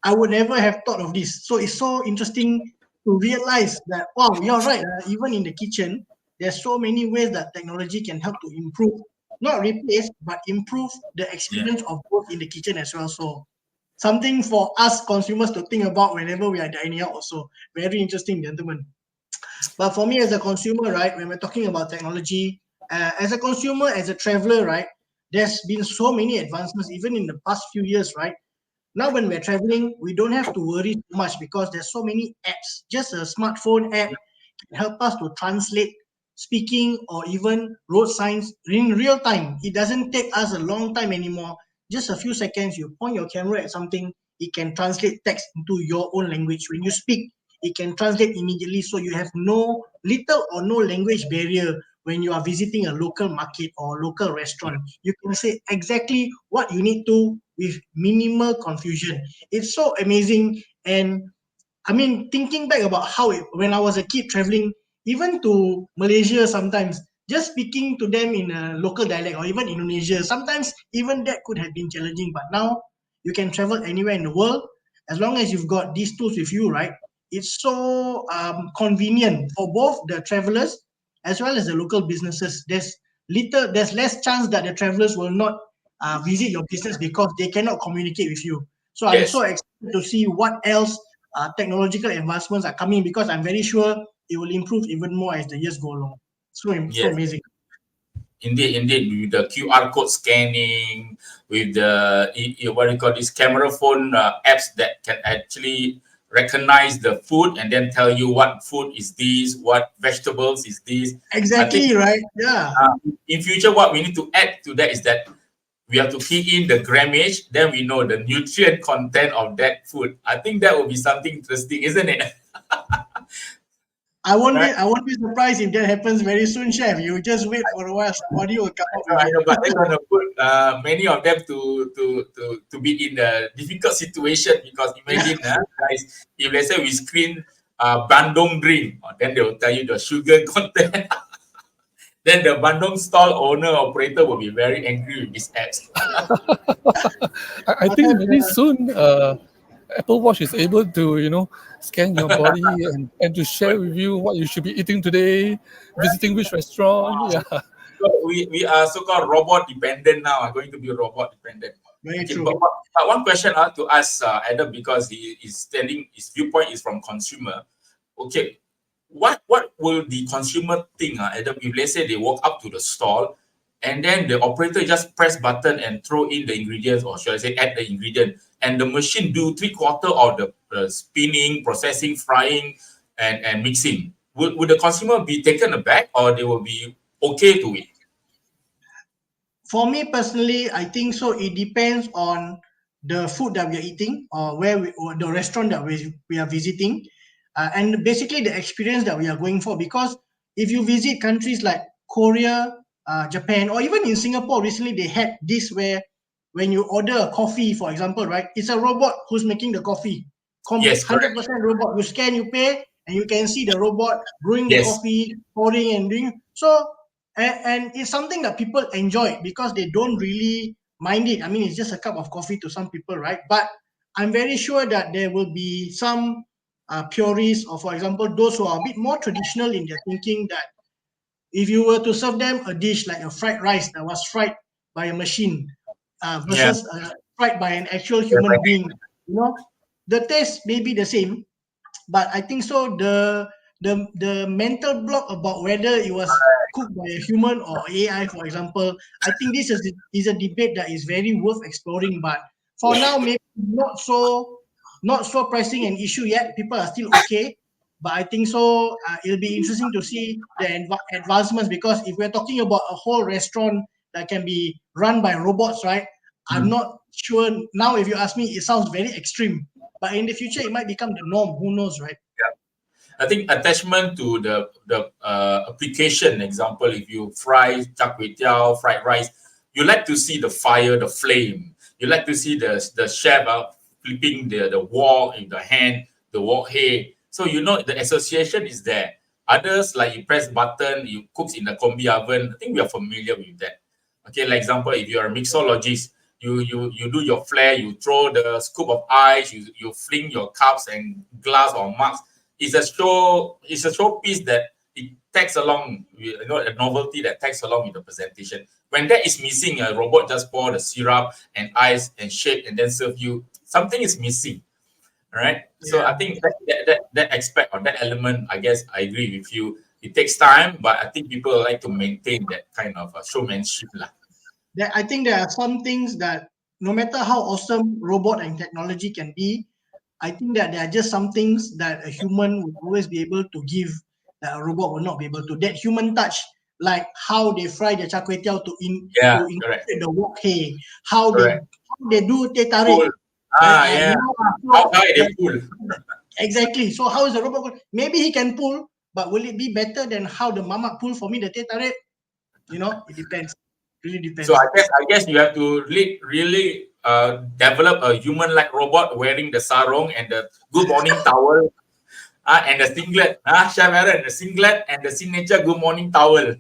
I would never have thought of this. So it's so interesting to realize that, wow, you're right. Even in the kitchen, there's so many ways that technology can help to improve, not replace, but improve the Yeah. experience of both in the kitchen as well. So something for us consumers to think about whenever we are dining out also. Very interesting, gentlemen. But for me as a consumer, right, when we're talking about technology, as a consumer, as a traveler, right, there's been so many advancements even in the past few years, right? Now when we're traveling, we don't have to worry too much because there's so many apps. Just a smartphone app can help us to translate speaking or even road signs in real time. It doesn't take us a long time anymore. Just a few seconds, you point your camera at something, it can translate text into your own language. When you speak, it can translate immediately. So you have no little or no language barrier when you are visiting a local market or local restaurant. You can say exactly what you need to with minimal confusion. It's so amazing. And I mean, thinking back about how when I was a kid traveling, even to Malaysia sometimes, just speaking to them in a local dialect or even Indonesia, sometimes even that could have been challenging. But now you can travel anywhere in the world as long as you've got these tools with you, right? It's so convenient for both the travelers as well as the local businesses. There's less chance that the travelers will not visit your business because they cannot communicate with you. So I'm so Yes. excited to see what else technological advancements are coming because I'm very sure it will improve even more as the years go along. So Yes. amazing. Indeed, with the QR code scanning, with the what do you call this camera phone apps that can actually recognize the food and then tell you what food is this, what vegetables is this. I think Exactly, right? Yeah. in future, what we need to add to that is that we have to key in the grammage, then we know the nutrient content of that food. I think that will be something interesting, isn't it? Right? I won't be surprised if that happens very soon, chef. You just wait for a while, somebody will come up with I it. know, but they're gonna put many of them to be in a difficult situation because imagine, guys, if let's say we screen Bandung drink, then they will tell you the sugar content. Then the Bandung stall owner operator will be very angry with these apps. I But think maybe soon Apple Watch is able to, scan your body and to share with you what you should be eating today, visiting which restaurant. Yeah. So we are so-called robot dependent now. Are going to be robot dependent. very Okay, true. but one question to ask Adam, because he is standing, his viewpoint is from consumer. Okay, what will the consumer think, Adam, if let's say they walk up to the stall and then the operator just press button and throw in the ingredients, or should I say add the ingredient, and the machine do 3/4 of the spinning, processing, frying, and mixing. Would the consumer be taken aback, or they will be okay to it? For me personally, I think so. It depends on the food that we are eating or or the restaurant that we are visiting, and basically the experience that we are going for. Because if you visit countries like Korea, Japan, or even in Singapore, recently they had this where when you order a coffee, for example, right, it's a robot who's making the coffee. Yes, correct. 100% robot. You scan, you pay, and you can see the robot brewing the Yes. coffee, pouring and doing. So and it's something that people enjoy because they don't really mind it. I mean, it's just a cup of coffee to some people, right? But I'm very sure that there will be some purists, or for example, those who are a bit more traditional in their thinking, that if you were to serve them a dish like a fried rice that was fried by a machine Yeah. versus fried by an actual Yeah, human right. being, the taste may be the same, but I think so the mental block about whether it was cooked by a human or AI, for example, I think this is a debate that is very worth exploring. But for now, maybe not so pressing an issue yet. People are still okay, but I think so. It'll be interesting to see the advancements, because if we're talking about a whole restaurant that can be run by robots, right? I'm Mm. not sure now. If you ask me, it sounds very extreme. But in the future, it might become the norm. Who knows, right? I think attachment to the application. Example, if you fry char kway teow, fried rice, you like to see the fire, the flame. You like to see the chef flipping the wok in the hand, the wok head. So the association is there. Others, like you press button, you cook in the combi oven. I think we are familiar with that. Okay, like example, if you are a mixologist, you do your flare, you throw the scoop of ice, you fling your cups and glass or mugs. It's a showpiece that it tags along a novelty that tags along with the presentation. When that is missing, a robot just pour the syrup and ice and shake and then serve you. Something is missing. All right. So Yeah. I think that aspect or that element, I guess I agree with you. It takes time, but I think people like to maintain that kind of showmanship lah. I think there are some things that no matter how awesome robot and technology can be, I think that there are just some things that a human will always be able to give that a robot will not be able to. That human touch, like how they fry their char kway teow Yeah, to correct. incorporate the wok hay, how Correct. they do teh tarik. Cool. Yeah. How So high they pull? exactly. So how is the robot? Maybe he can pull, but will it be better than how the mama pull for me the teh tarik? It depends. Really So depends. I guess you have to really develop a human-like robot wearing the sarong and the good morning towel, and the singlet. Chef Aaron, the singlet and the signature good morning towel.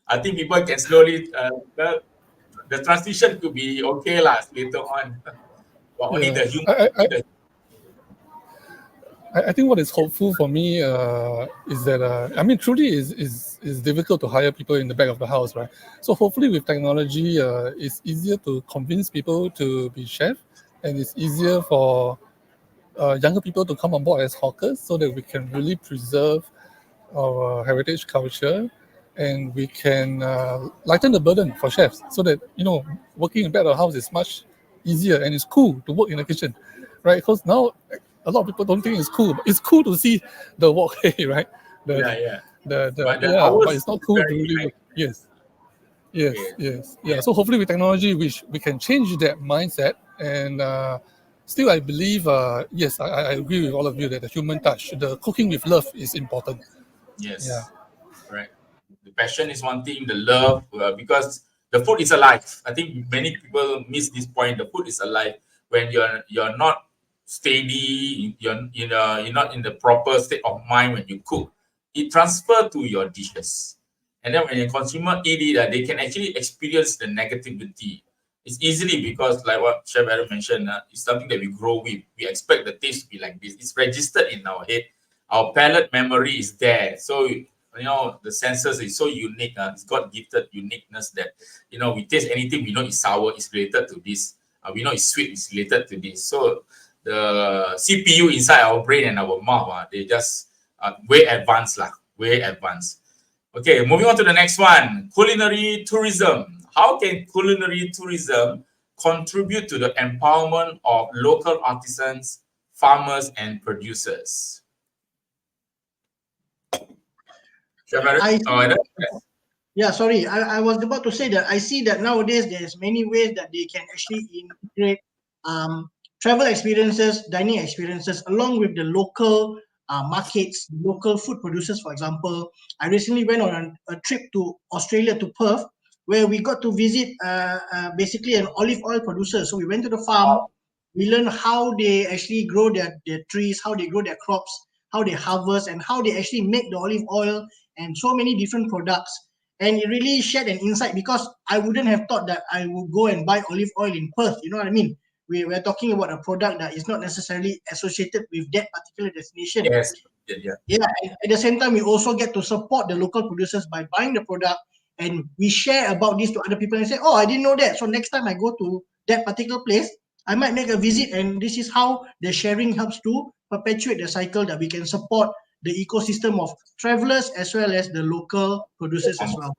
I think people can slowly the transition could be okay lah later on. But only Yeah. the human. I think what is hopeful for me is that I mean, truly is difficult to hire people in the back of the house, right? So hopefully with technology, it's easier to convince people to be chef, and it's easier for younger people to come on board as hawkers, so that we can really preserve our heritage culture, and we can lighten the burden for chefs so that, working in back of the house is much easier, and it's cool to work in the kitchen, right? Because now a lot of people don't think it's cool, but it's cool to see the walkway, right? The, Yeah. the But the yeah, but hours it's not cool to very really high. work. Yes. Yes, Okay. yes, yeah. Yeah. So hopefully with technology, we can change that mindset. And still, I believe, yes, I agree with all of you that the human touch, the cooking with love is important. Yeah. Yes. Right. The passion is one thing, the love, because the food is alive. I think many people miss this point. The food is alive when you're not steady, you're not in the proper state of mind when you cook. It transfer to your dishes, and then when the consumer eat it, they can actually experience the negativity. It's easily because, like what Chef Aaron mentioned, it's something that we grow with. We expect the taste to be like this. It's registered in our head. Our palate memory is there. So the senses is so unique. It's got gifted uniqueness that we taste anything, we know it's sour, it's related to this. We know it's sweet, it's related to this. So the CPU inside our brain and our mouth, they just way advanced lah, way advanced. Okay, moving on to the next one. Culinary tourism. How can culinary tourism contribute to the empowerment of local artisans, farmers, and producers? I Oh, see. Yeah, sorry. I was about to say that I see that nowadays there's many ways that they can actually integrate um, travel experiences, dining experiences, along with the local markets, local food producers. For example, I recently went on a trip to Australia, to Perth, where we got to visit basically an olive oil producer. So we went to the farm, we learned how they actually grow their trees, how they grow their crops, how they harvest, and how they actually make the olive oil and so many different products. And it really shared an insight, because I wouldn't have thought that I would go and buy olive oil in Perth. You know what I mean? We're talking about a product that is not necessarily associated with that particular destination. yes. Yeah. Yeah, and at the same time, we also get to support the local producers by buying the product, and we share about this to other people and say, oh, I didn't know that. So next time I go to that particular place, I might make a visit, and this is how the sharing helps to perpetuate the cycle that we can support the ecosystem of travelers as well as the local producers as well.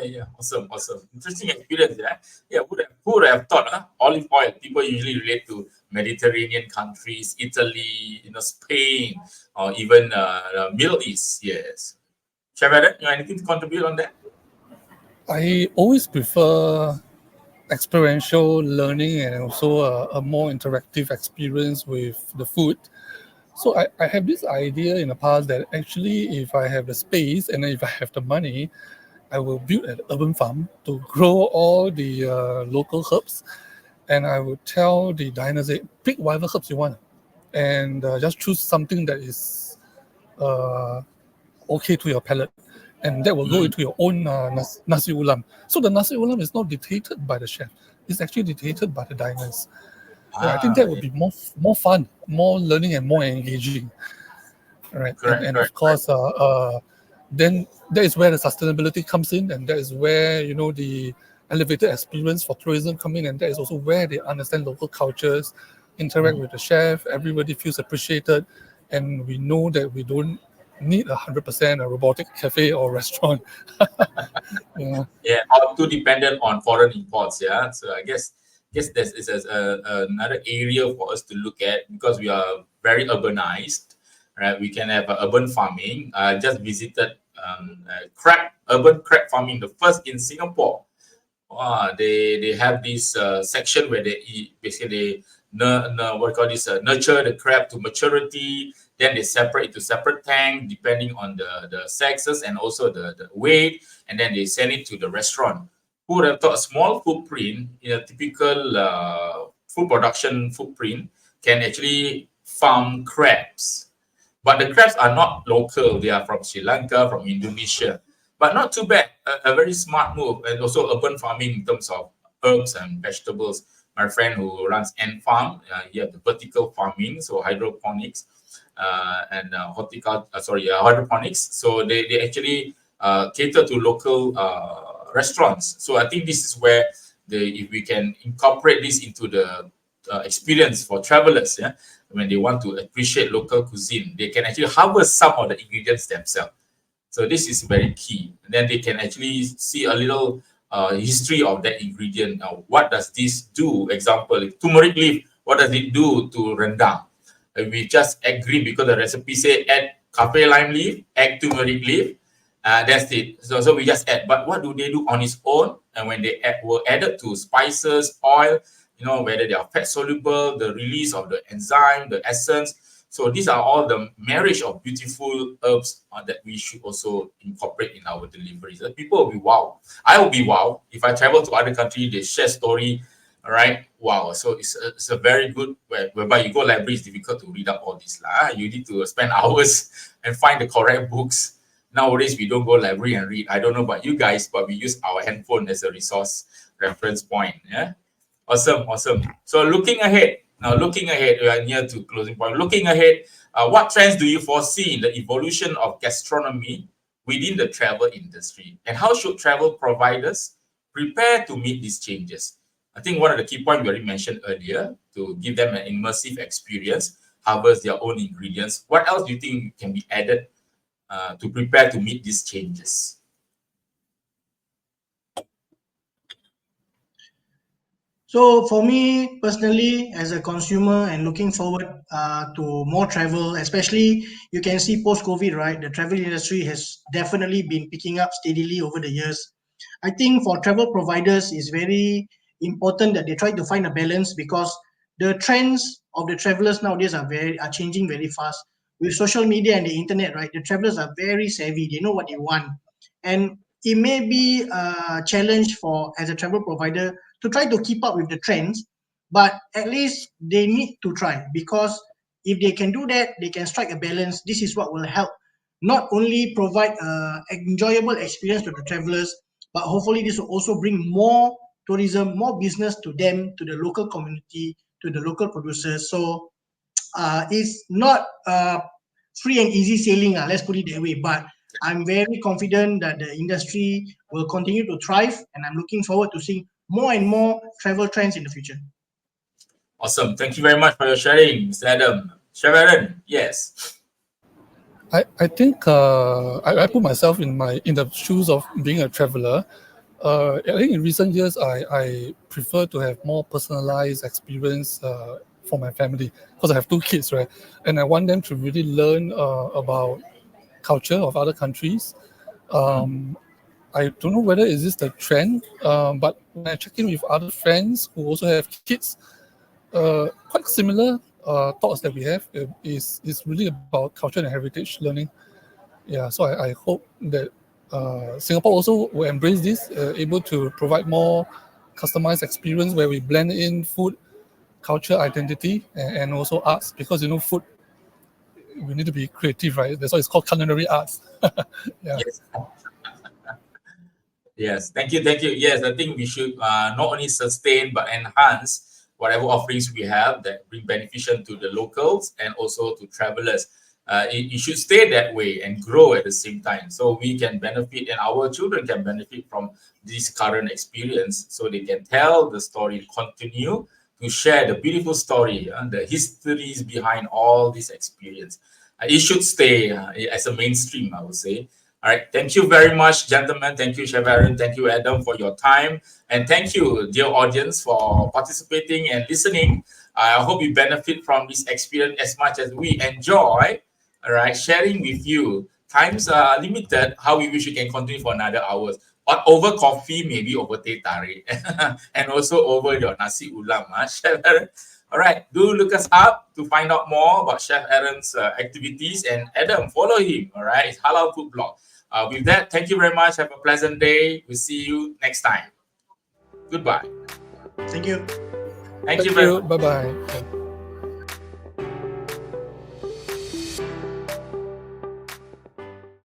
Yeah. Awesome. Interesting experience, yeah. Yeah, who would have thought, olive oil, people usually relate to Mediterranean countries, Italy, Spain, or even the Middle East. Yes. Chef Adam, you have anything to contribute on that? I always prefer experiential learning and also a more interactive experience with the food. So I have this idea in the past that actually, if I have the space and if I have the money, I will build an urban farm to grow all the local herbs. And I would tell the diners, say, pick whatever herbs you want, and just choose something that is uh, okay to your palate. And that will go into your own nasi ulam. So the nasi ulam is not dictated by the chef; it's actually dictated by the diners. Yeah, I think that would Yeah. be more fun, more learning, and more engaging. Right, and of Correct. course, then that is where the sustainability comes in, and that is where the elevated experience for tourism come in, and that is also where they understand local cultures, interact with the chef, everybody feels appreciated, and we know that we don't need 100% a robotic cafe or restaurant. Yeah. Yeah, or too dependent on foreign imports. Yeah, so I guess this is another area for us to look at, because we are very urbanized, right? We can have urban farming. I just visited urban crab farming, the first in Singapore. They have this section where they eat, basically what you call this, nurture the crab to maturity. Then they separate to separate tank depending on the sexes and also the weight, and then they send it to the restaurant. Who would have thought a small footprint in a typical food production footprint can actually farm crabs? But the crabs are not local. They are from Sri Lanka, from Indonesia. But not too bad. A very smart move. And also urban farming in terms of herbs and vegetables. My friend who runs Ant Farm, he has the vertical farming, so hydroponics, and hydroponics. So they actually cater to local restaurants. So I think this is where if we can incorporate this into the experience for travelers, when they want to appreciate local cuisine, they can actually harvest some of the ingredients themselves. So this is very key. And then they can actually see a little history of that ingredient. Now, what does this do? Example, turmeric leaf, what does it do to rendang? We just agree because the recipe say add kaffir lime leaf, add turmeric leaf. That's it. So we just add. But what do they do on its own? And when they were added to spices, oil, whether they are fat soluble, the release of the enzyme, the essence. So these are all the marriage of beautiful herbs that we should also incorporate in our deliveries. People will be wow. I will be wow. If I travel to other countries, they share story. All right. Wow. So it's a very good whereby you go library, it's difficult to read up all this. You need to spend hours and find the correct books. Nowadays, we don't go library and read. I don't know about you guys, but we use our handphone as a resource reference point. Yeah. Awesome. So looking ahead, we are near to closing point. Looking ahead, what trends do you foresee in the evolution of gastronomy within the travel industry? And how should travel providers prepare to meet these changes? I think one of the key points we already mentioned earlier, to give them an immersive experience, harvest their own ingredients. What else do you think can be added to prepare to meet these changes? So for me personally, as a consumer and looking forward to more travel, especially you can see post-COVID, right? The travel industry has definitely been picking up steadily over the years. I think for travel providers, it's very important that they try to find a balance because the trends of the travelers nowadays are changing very fast. With social media and the internet, right? The travelers are very savvy. They know what they want, and it may be a challenge for as a travel provider to try to keep up with the trends, but at least they need to try because if they can do that, they can strike a balance. This is what will help not only provide an enjoyable experience to the travelers, but hopefully this will also bring more tourism, more business to them, to the local community, to the local producers. So it's not free and easy sailing, let's put it that way. But I'm very confident that the industry will continue to thrive, and I'm looking forward to seeing more and more travel trends in the future. Awesome. Thank you very much for your sharing, Mr. Adam. Chef Aaron, yes. I think I put myself in the shoes of being a traveler. I think in recent years I prefer to have more personalized experience for my family because I have 2 kids, right? And I want them to really learn about culture of other countries. I don't know whether is this the trend, but when I check in with other friends who also have kids, quite similar thoughts that we have is really about culture and heritage learning. Yeah, so I hope that Singapore also will embrace this, able to provide more customized experience where we blend in food, culture, identity, and also arts, because food, we need to be creative, right? That's why it's called culinary arts. Yeah. Yes. Yes, thank you. Yes, I think we should not only sustain but enhance whatever offerings we have that bring beneficial to the locals and also to travelers. It should stay that way and grow at the same time, so we can benefit and our children can benefit from this current experience, so they can tell the story, continue to share the beautiful story, the histories behind all this experience. It should stay as a mainstream, I would say. All right. Thank you very much, gentlemen. Thank you, Chef Aaron. Thank you, Adam, for your time. And thank you, dear audience, for participating and listening. I hope you benefit from this experience as much as we enjoy. All right. Sharing with you. Times are limited. How we wish we can continue for another hours. But over coffee, maybe over teh tarik. And also over your nasi ulam, Chef Aaron. All right, do look us up to find out more about Chef Aaron's activities. And Adam, follow him. All right, it's Halal Food Blog. With that, thank you very much. Have a pleasant day. We'll see you next time. Goodbye. Thank you. Thank you very much. Bye-bye.